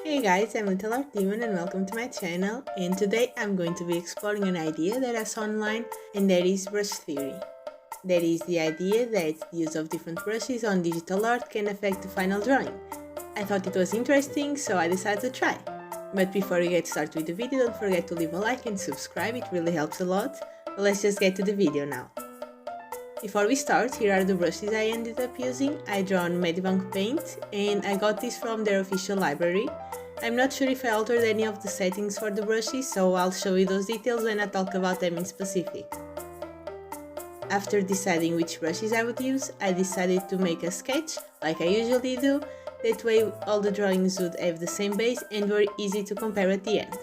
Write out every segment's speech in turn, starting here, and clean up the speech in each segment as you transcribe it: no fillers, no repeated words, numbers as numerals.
Hey guys, I'm Little Art Demon and welcome to my channel, and today I'm going to be exploring an idea that I saw online, and that is brush theory. That is the idea that the use of different brushes on digital art can affect the final drawing. I thought it was interesting, so I decided to try. But before we get started with the video, don't forget to leave a like and subscribe, it really helps a lot. But let's just get to the video now. Before we start, here are the brushes I ended up using. I draw on Medibang paint and I got this from their official library. I'm not sure if I altered any of the settings for the brushes, so I'll show you those details when I talk about them in specific. After deciding which brushes I would use, I decided to make a sketch, like I usually do. That way all the drawings would have the same base and were easy to compare at the end.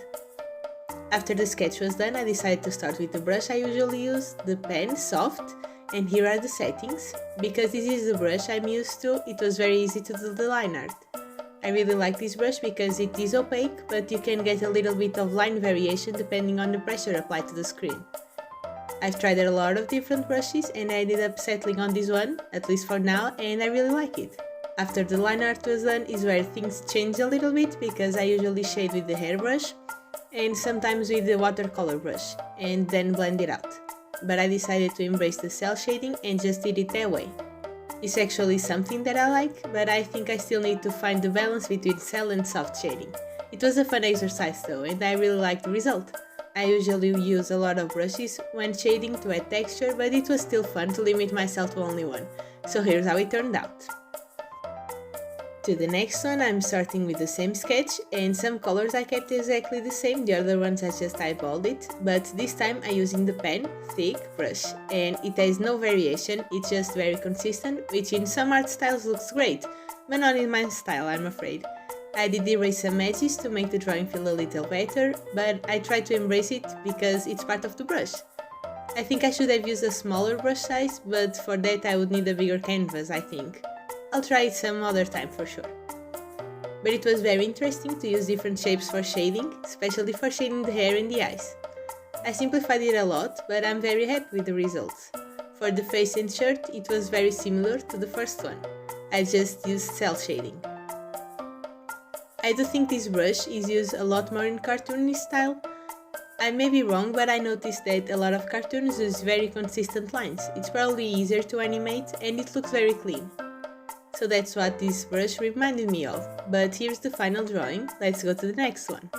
After the sketch was done, I decided to start with the brush I usually use, the pen Soft. And here are the settings. Because this is the brush I'm used to, it was very easy to do the line art. I really like this brush because it is opaque, but you can get a little bit of line variation depending on the pressure applied to the screen. I've tried a lot of different brushes and I ended up settling on this one, at least for now, and I really like it. After the line art was done is where things change a little bit, because I usually shade with the hairbrush and sometimes with the watercolor brush and then blend it out. But I decided to embrace the cell shading and just did it that way. It's actually something that I like, but I think I still need to find the balance between cell and soft shading. It was a fun exercise though, and I really liked the result. I usually use a lot of brushes when shading to add texture, but it was still fun to limit myself to only one. So here's how it turned out. To the next one, I'm starting with the same sketch, and some colors I kept exactly the same, the other ones I just eyeballed it, but this time I'm using the pen, thick brush, and it has no variation, it's just very consistent, which in some art styles looks great, but not in my style, I'm afraid. I did erase some edges to make the drawing feel a little better, but I tried to embrace it because it's part of the brush. I think I should have used a smaller brush size, but for that I would need a bigger canvas, I think. I'll try it some other time for sure. But it was very interesting to use different shapes for shading, especially for shading the hair and the eyes. I simplified it a lot, but I'm very happy with the results. For the face and shirt, it was very similar to the first one. I just used cell shading. I do think this brush is used a lot more in cartoony style. I may be wrong, but I noticed that a lot of cartoons use very consistent lines. It's probably easier to animate and it looks very clean. So that's what this brush reminded me of, but here's the final drawing, let's go to the next one.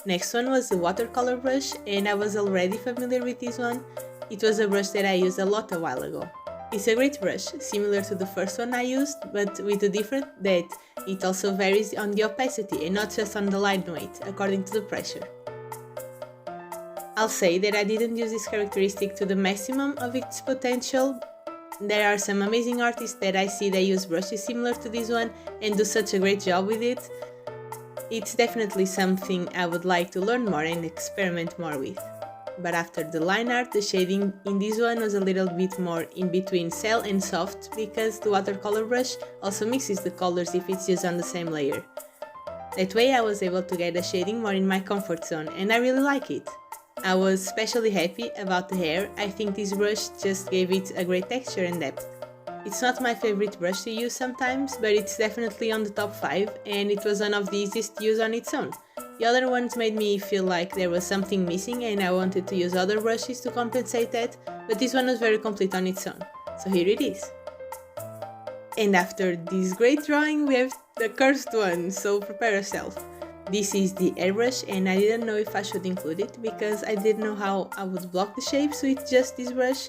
Next one was the watercolor brush, and I was already familiar with this one. It was a brush that I used a lot a while ago. It's a great brush, similar to the first one I used, but with the difference that it also varies on the opacity and not just on the line weight, according to the pressure. I'll say that I didn't use this characteristic to the maximum of its potential. There are some amazing artists that I see that use brushes similar to this one and do such a great job with it. It's definitely something I would like to learn more and experiment more with. But after the line art, the shading in this one was a little bit more in between cell and soft, because the watercolor brush also mixes the colors if it's used on the same layer. That way I was able to get a shading more in my comfort zone, and I really like it. I was especially happy about the hair. I think this brush just gave it a great texture and depth. It's not my favorite brush to use sometimes, but it's definitely on the top 5, and it was one of the easiest to use on its own. The other ones made me feel like there was something missing and I wanted to use other brushes to compensate that, but this one was very complete on its own. So here it is. And after this great drawing we have the cursed one, so prepare yourself. This is the airbrush, and I didn't know if I should include it because I didn't know how I would block the shapes with just this brush.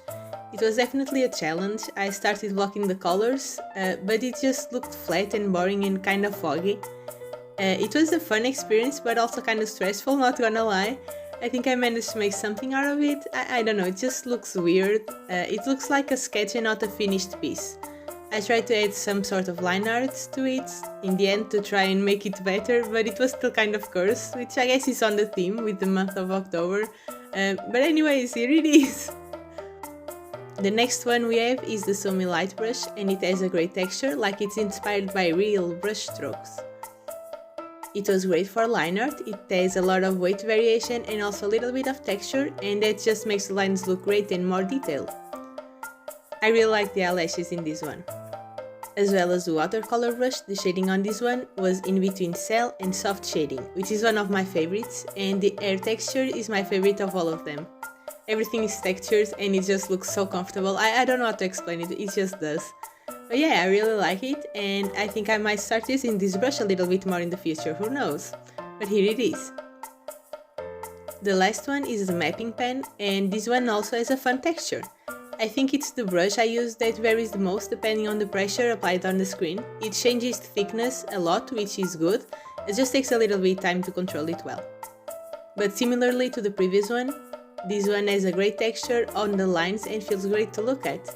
It was definitely a challenge. I started blocking the colors, but it just looked flat and boring and kind of foggy. It was a fun experience, but also kind of stressful, not gonna lie. I think I managed to make something out of it. I don't know, it just looks weird. It looks like a sketch and not a finished piece. I tried to add some sort of line art to it in the end to try and make it better, but it was still kind of cursed, which I guess is on the theme with the month of October. But anyways, here it is! The next one we have is the Sumi Light brush, and it has a great texture, like it's inspired by real brush strokes. It was great for line art, it has a lot of weight variation and also a little bit of texture, and that just makes the lines look great and more detailed. I really like the eyelashes in this one. As well as the watercolor brush, the shading on this one was in between cell and soft shading, which is one of my favorites, and the hair texture is my favorite of all of them. Everything is textured and it just looks so comfortable. I don't know how to explain it, it just does. But yeah, I really like it, and I think I might start using this brush a little bit more in the future, who knows? But here it is. The last one is the mapping pen, and this one also has a fun texture. I think it's the brush I use that varies the most depending on the pressure applied on the screen. It changes thickness a lot, which is good. It just takes a little bit of time to control it well. But similarly to the previous one, this one has a great texture on the lines and feels great to look at.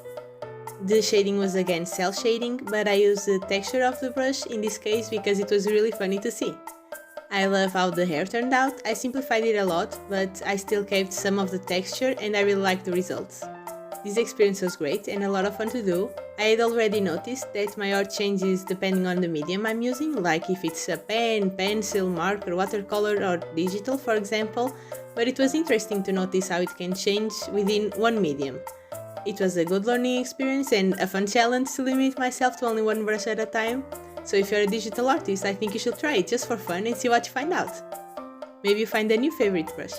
The shading was again cell shading, but I used the texture of the brush in this case because it was really funny to see. I love how the hair turned out. I simplified it a lot, but I still kept some of the texture and I really like the results. This experience was great and a lot of fun to do. I had already noticed that my art changes depending on the medium I'm using, like if it's a pen, pencil, marker, watercolor or digital for example, but it was interesting to notice how it can change within one medium. It was a good learning experience and a fun challenge to limit myself to only one brush at a time. So if you're a digital artist, I think you should try it just for fun and see what you find out. Maybe you find a new favorite brush.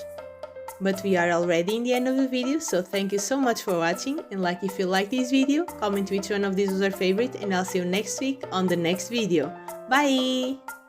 But we are already in the end of the video, so thank you so much for watching, and like if you like this video, comment which one of these was your favorite, and I'll see you next week on the next video. Bye!